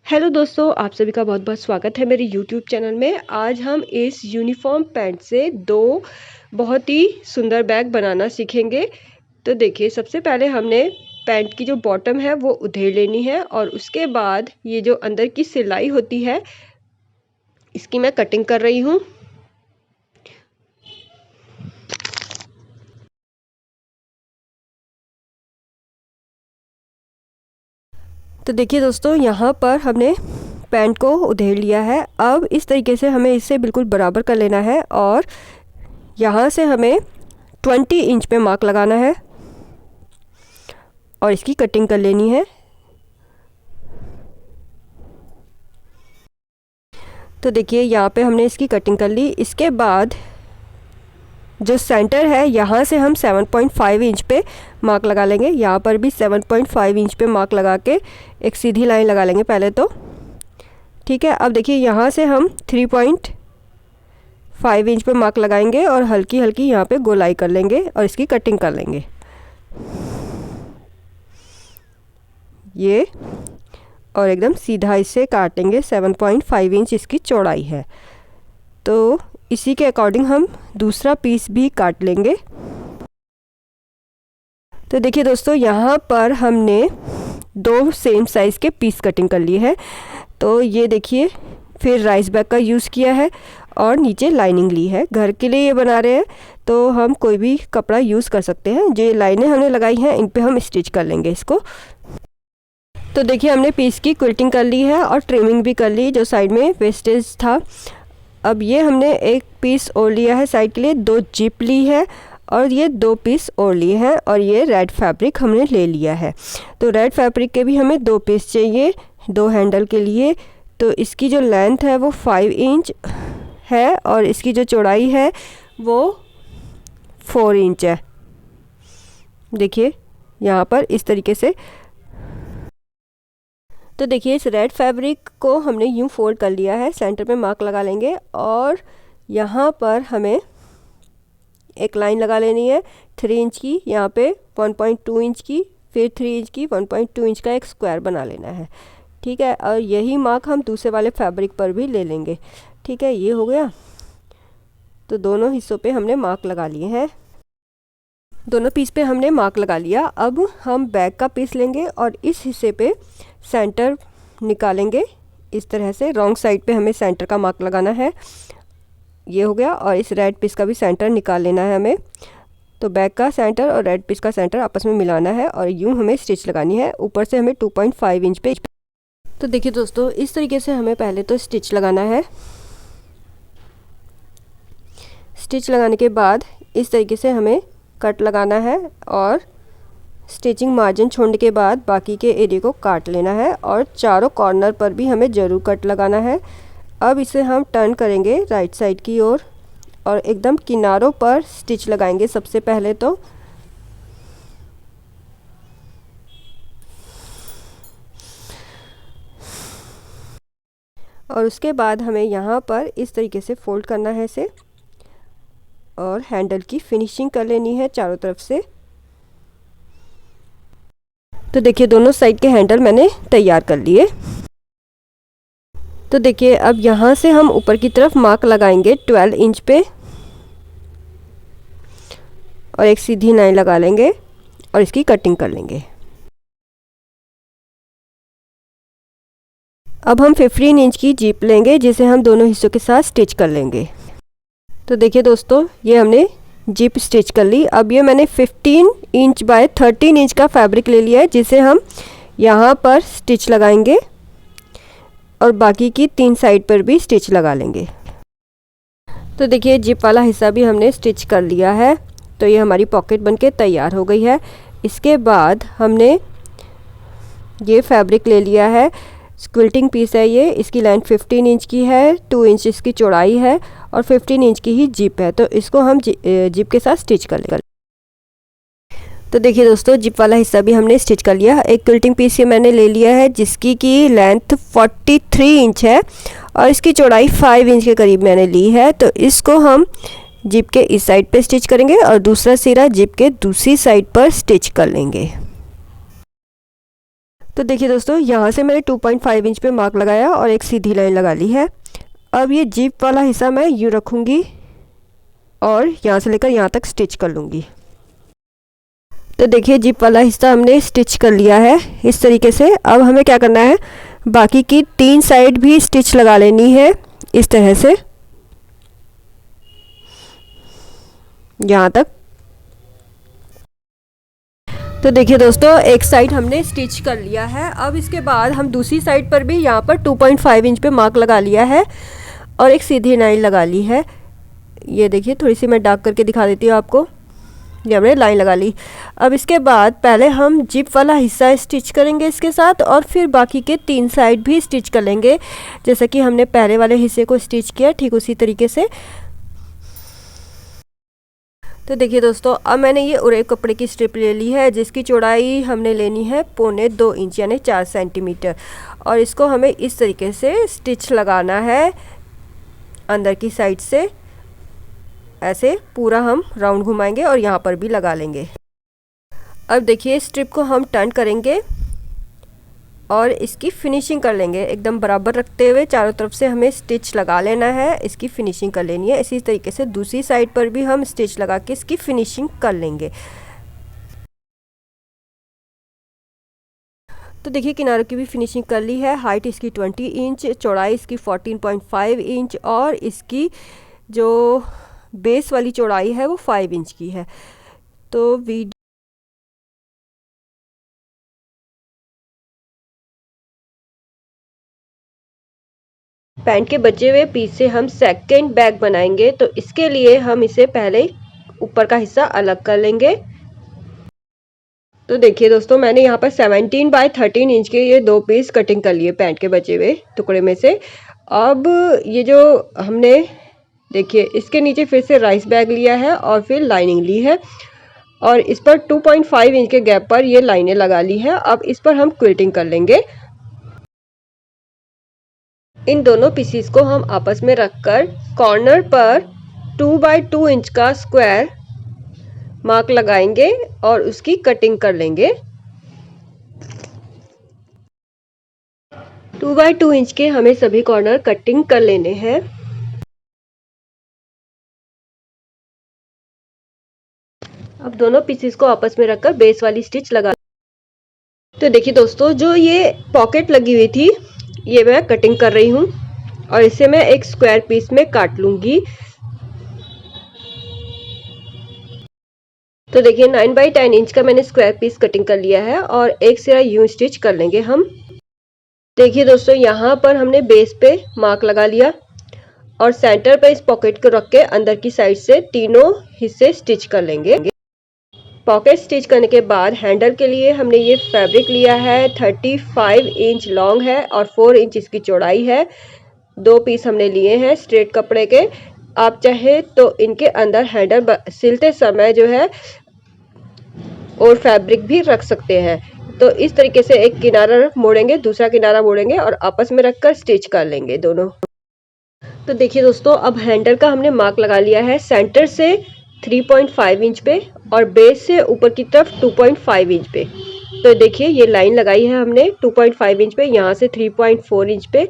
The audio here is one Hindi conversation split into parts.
हेलो दोस्तों, आप सभी का बहुत बहुत स्वागत है मेरे यूट्यूब चैनल में। आज हम इस यूनिफॉर्म पैंट से दो बहुत ही सुंदर बैग बनाना सीखेंगे। तो देखिए, सबसे पहले हमने पैंट की जो बॉटम है वो उधेड़ लेनी है और उसके बाद ये जो अंदर की सिलाई होती है इसकी मैं कटिंग कर रही हूँ। तो देखिए दोस्तों, यहाँ पर हमने पैंट को उधेड़ लिया है। अब इस तरीके से हमें इसे बिल्कुल बराबर कर लेना है और यहाँ से हमें 20 इंच पे मार्क लगाना है और इसकी कटिंग कर लेनी है। तो देखिए, यहाँ पे हमने इसकी कटिंग कर ली। इसके बाद जो सेंटर है यहाँ से हम 7.5 इंच पे मार्क लगा लेंगे। यहाँ पर भी 7.5 इंच पे मार्क लगा के एक सीधी लाइन लगा लेंगे पहले तो। ठीक है, अब देखिए यहाँ से हम 3.5 इंच पे मार्क लगाएंगे और हल्की हल्की यहाँ पे गोलाई कर लेंगे और इसकी कटिंग कर लेंगे। ये और एकदम सीधा इसे काटेंगे। 7.5 इंच इसकी चौड़ाई है, तो इसी के अकॉर्डिंग हम दूसरा पीस भी काट लेंगे। तो देखिए दोस्तों, यहाँ पर हमने दो सेम साइज़ के पीस कटिंग कर लिए है। तो ये देखिए, फिर राइस बैग का यूज़ किया है और नीचे लाइनिंग ली है। घर के लिए ये बना रहे हैं तो हम कोई भी कपड़ा यूज़ कर सकते हैं। जो लाइनें हमने लगाई हैं इन पे हम स्टिच कर लेंगे इसको। तो देखिए, हमने पीस की क्विल्टिंग कर ली है और ट्रिमिंग भी कर ली जो साइड में वेस्टेज था। अब ये हमने एक पीस और लिया है साइड के लिए, दो जिप ली है और ये दो पीस और लिए हैं और ये रेड फैब्रिक हमने ले लिया है। तो रेड फैब्रिक के भी हमें दो पीस चाहिए दो हैंडल के लिए। तो इसकी जो लेंथ है वो 5 इंच है और इसकी जो चौड़ाई है वो 4 इंच है। देखिए यहाँ पर इस तरीके से। तो देखिए, इस रेड फैब्रिक को हमने यूँ फोल्ड कर लिया है। सेंटर पे मार्क लगा लेंगे और यहाँ पर हमें एक लाइन लगा लेनी है 3 इंच की, यहाँ पे 1.2 इंच की, फिर 3 इंच की, 1.2 इंच का एक स्क्वायर बना लेना है। ठीक है, और यही मार्क हम दूसरे वाले फैब्रिक पर भी ले लेंगे। ठीक है, ये हो गया। तो दोनों हिस्सों पे हमने मार्क लगा लिए हैं। दोनों पीस पे हमने मार्क लगा लिया। अब हम बैक का पीस लेंगे और इस हिस्से पे सेंटर निकालेंगे। इस तरह से रॉन्ग साइड पे हमें सेंटर का मार्क लगाना है। ये हो गया। और इस रेड पीस का भी सेंटर निकाल लेना है हमें। तो बैक का सेंटर और रेड पीस का सेंटर आपस में मिलाना है और यूँ हमें स्टिच लगानी है। ऊपर से हमें 2.5 इंच पे। तो देखिए दोस्तों, इस तरीके से हमें पहले तो स्टिच लगाना है। स्टिच लगाने के बाद इस तरीके से हमें कट लगाना है और स्टिचिंग मार्जिन छोड़ने के बाद बाकी के एरिया को काट लेना है और चारों कॉर्नर पर भी हमें ज़रूर कट लगाना है। अब इसे हम टर्न करेंगे राइट साइड की ओर और एकदम किनारों पर स्टिच लगाएंगे सबसे पहले तो। और उसके बाद हमें यहाँ पर इस तरीके से फोल्ड करना है इसे और हैंडल की फिनिशिंग कर लेनी है चारों तरफ से। तो देखिए, दोनों साइड के हैंडल मैंने तैयार कर लिए। तो देखिए, अब यहाँ से हम ऊपर की तरफ मार्क लगाएंगे 12 इंच पे और एक सीधी लाइन लगा लेंगे और इसकी कटिंग कर लेंगे। अब हम 15 इंच की जिप लेंगे जिसे हम दोनों हिस्सों के साथ स्टिच कर लेंगे। तो देखिए दोस्तों, ये हमने जिप स्टिच कर ली। अब ये मैंने 15 इंच बाय 13 इंच का फैब्रिक ले लिया है जिसे हम यहाँ पर स्टिच लगाएंगे और बाकी की 3 साइड पर भी स्टिच लगा लेंगे। तो देखिए, जिप वाला हिस्सा भी हमने स्टिच कर लिया है। तो ये हमारी पॉकेट बनके तैयार हो गई है। इसके बाद हमने ये फैब्रिक ले लिया है। क्विल्टिंग पीस है ये। इसकी लेंथ 15 इंच की है, 2 इंच इसकी चौड़ाई है और 15 इंच की ही जिप है। तो इसको हम जिप के साथ स्टिच कर लेंगे। तो देखिए दोस्तों, जिप वाला हिस्सा भी हमने स्टिच कर लिया। एक क्विल्टिंग पीस ये मैंने ले लिया है जिसकी की लेंथ 43 इंच है और इसकी चौड़ाई 5 इंच के करीब मैंने ली है। तो इसको हम जिप के इस साइड पे स्टिच करेंगे और दूसरा सिरा जिप के दूसरी साइड पर स्टिच कर लेंगे। तो देखिए दोस्तों, यहाँ से मैंने 2.5 इंच पे मार्क लगाया और एक सीधी लाइन लगा ली है। अब ये जिप वाला हिस्सा मैं यूँ रखूँगी और यहाँ से लेकर यहाँ तक स्टिच कर लूँगी। तो देखिए जिप वाला हिस्सा हमने स्टिच कर लिया है इस तरीके से। अब हमें क्या करना है, बाकी की 3 साइड भी स्टिच लगा लेनी है इस तरह से यहाँ तक। तो देखिए दोस्तों, एक साइड हमने स्टिच कर लिया है। अब इसके बाद हम दूसरी साइड पर भी यहाँ पर 2.5 इंच पे मार्क लगा लिया है और एक सीधी लाइन लगा ली है। ये देखिए, थोड़ी सी मैं डार्क करके दिखा देती हूँ आपको। ये हमने लाइन लगा ली। अब इसके बाद पहले हम जिप वाला हिस्सा स्टिच करेंगे इसके साथ, और फिर बाकी के 3 साइड भी स्टिच कर लेंगे, जैसा कि हमने पहले वाले हिस्से को स्टिच किया ठीक उसी तरीके से। तो देखिए दोस्तों, अब मैंने ये उरे कपड़े की स्ट्रिप ले ली है, जिसकी चौड़ाई हमने लेनी है 1.25 इंच यानी 4 सेंटीमीटर, और इसको हमें इस तरीके से स्टिच लगाना है अंदर की साइड से। ऐसे पूरा हम राउंड घुमाएंगे और यहाँ पर भी लगा लेंगे। अब देखिए, स्ट्रिप को हम टर्न करेंगे और इसकी फिनिशिंग कर लेंगे। एकदम बराबर रखते हुए चारों तरफ से हमें स्टिच लगा लेना है, इसकी फिनिशिंग कर लेनी है। इसी तरीके से दूसरी साइड पर भी हम स्टिच लगा के इसकी फिनिशिंग कर लेंगे। तो देखिए, किनारों की भी फिनिशिंग कर ली है। हाइट इसकी 20 इंच, चौड़ाई इसकी 14.5 इंच और इसकी जो बेस वाली चौड़ाई है वो 5 इंच की है। तो पैंट के बचे हुए पीस से हम सेकंड बैग बनाएंगे, तो इसके लिए हम इसे पहले ऊपर का हिस्सा अलग कर लेंगे। तो देखिए दोस्तों, मैंने यहाँ पर 17 बाय 13 इंच के ये 2 पीस कटिंग कर लिए पैंट के बचे हुए टुकड़े में से। अब ये जो हमने देखिए इसके नीचे फिर से राइस बैग लिया है और फिर लाइनिंग ली है, और इस पर 2.5 इंच के गैप पर ये लाइनें लगा ली है। अब इस पर हम क्विल्टिंग कर लेंगे। इन दोनों पीसीस को हम आपस में रखकर कॉर्नर पर 2 बाय 2 इंच का स्क्वायर मार्क लगाएंगे और उसकी कटिंग कर लेंगे। 2 बाय 2 इंच के हमें सभी कॉर्नर कटिंग कर लेने हैं। अब दोनों पीसेस को आपस में रखकर बेस वाली स्टिच लगा। तो देखिए दोस्तों, जो ये पॉकेट लगी हुई थी ये मैं कटिंग कर रही हूँ और इसे मैं एक स्क्वायर पीस में काट लूंगी। तो देखिए 9 बाई 10 इंच का मैंने स्क्वायर पीस कटिंग कर लिया है और एक सिरा यूं स्टिच कर लेंगे हम। देखिए दोस्तों, यहाँ पर हमने बेस पे मार्क लगा लिया और सेंटर पे इस पॉकेट को रख के अंदर की साइड से तीनों हिस्से स्टिच कर लेंगे। पॉकेट स्टिच करने के बाद हैंडल के लिए हमने ये फैब्रिक लिया है, 35 इंच लॉन्ग है और 4 इंच इसकी चौड़ाई है। 2 पीस हमने लिए हैं स्ट्रेट कपड़े के। आप चाहे तो इनके अंदर हैंडल सिलते समय जो है और फैब्रिक भी रख सकते हैं। तो इस तरीके से एक किनारा मोड़ेंगे, दूसरा किनारा मोड़ेंगे और आपस में रखकर स्टिच कर लेंगे दोनों। तो देखिए दोस्तों, अब हैंडल का हमने मार्क लगा लिया है सेंटर से 3.5 इंच पे और बेस से ऊपर की तरफ 2.5 इंच पे। तो देखिए ये लाइन लगाई है हमने 2.5 इंच पे, यहाँ से 3.4 इंच पे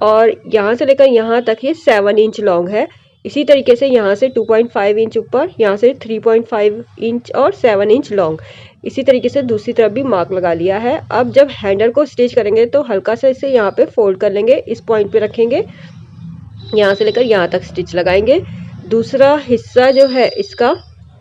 और यहाँ से लेकर यहाँ तक ये 7 इंच लॉन्ग है। इसी तरीके से यहाँ से 2.5 इंच ऊपर, यहाँ से 3.5 इंच और 7 इंच लॉन्ग। इसी तरीके से दूसरी तरफ भी मार्क लगा लिया है। अब जब हैंडल को स्टिच करेंगे तो हल्का सा इसे यहाँ पे फोल्ड कर लेंगे, इस पॉइंट पे रखेंगे, यहाँ से लेकर यहाँ तक स्टिच लगाएंगे। दूसरा हिस्सा जो है इसका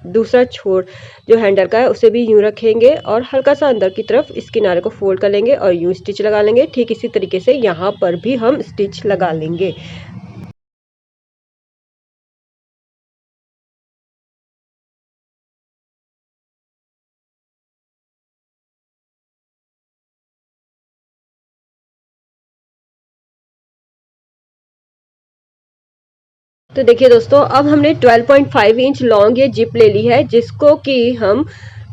दूसरा छोर जो हैंडल का है उसे भी यूं रखेंगे और हल्का सा अंदर की तरफ इस किनारे को फोल्ड कर लेंगे और यूं स्टिच लगा लेंगे। ठीक इसी तरीके से यहाँ पर भी हम स्टिच लगा लेंगे। तो देखिए दोस्तों, अब हमने 12.5 इंच लॉन्ग ये जिप ले ली है, जिसको कि हम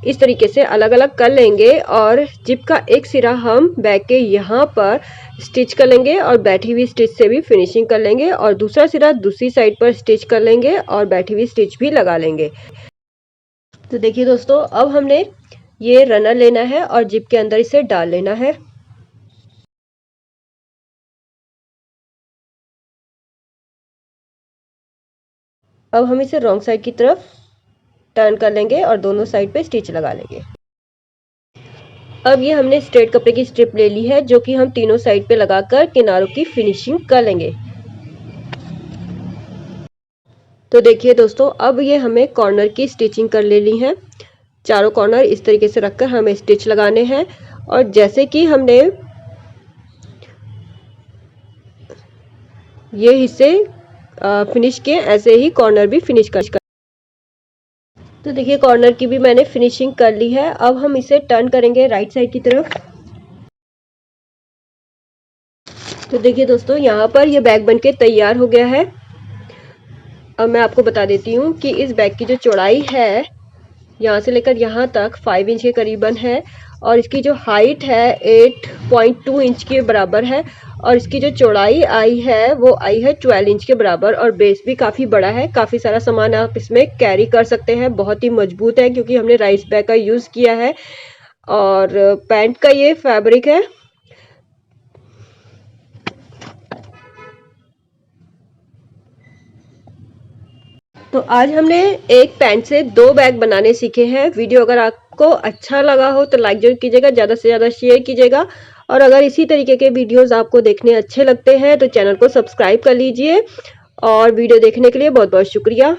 इस तरीके से अलग अलग कर लेंगे और जिप का एक सिरा हम बैक के यहाँ पर स्टिच कर लेंगे और बैठी हुई स्टिच से भी फिनिशिंग कर लेंगे और दूसरा सिरा दूसरी साइड पर स्टिच कर लेंगे और बैठी हुई स्टिच भी लगा लेंगे। तो देखिए दोस्तों, अब हमने ये रनर लेना है और जिप के अंदर इसे डाल लेना है। अब हम इसे रॉन्ग साइड की तरफ टर्न कर लेंगे और दोनों साइड पे स्टिच लगा लेंगे। अब ये हमने स्ट्रेट कपड़े की स्ट्रिप ले ली है जो कि हम तीनों साइड पे लगाकर किनारों की फिनिशिंग कर लेंगे। तो देखिए दोस्तों, अब ये हमें कॉर्नर की स्टिचिंग कर लेनी है। चारों कॉर्नर इस तरीके से रखकर हमें स्टिच लगाने हैं और जैसे कि हमने ये हिस्से फिनिश किए, ऐसे ही कॉर्नर भी फिनिश कर। तो देखिए कॉर्नर की भी मैंने फिनिशिंग कर ली है। अब हम इसे टर्न करेंगे राइट साइड की तरफ। तो देखिए दोस्तों, यहाँ पर ये बैग बनके तैयार हो गया है। अब मैं आपको बता देती हूँ कि इस बैग की जो चौड़ाई है यहाँ से लेकर यहाँ तक 5 इंच के करीबन है और इसकी जो हाइट है 8.2 इंच के बराबर है और इसकी जो चौड़ाई आई है वो आई है 12 इंच के बराबर और बेस भी काफ़ी बड़ा है। काफ़ी सारा सामान आप इसमें कैरी कर सकते हैं। बहुत ही मजबूत है क्योंकि हमने राइस बैग का यूज़ किया है और पैंट का ये फैब्रिक है। तो आज हमने एक पैंट से 2 बैग बनाने सीखे हैं। वीडियो अगर आपको अच्छा लगा हो तो लाइक जरूर कीजिएगा, ज़्यादा से ज़्यादा शेयर कीजिएगा और अगर इसी तरीके के वीडियोस आपको देखने अच्छे लगते हैं तो चैनल को सब्सक्राइब कर लीजिए और वीडियो देखने के लिए बहुत बहुत शुक्रिया।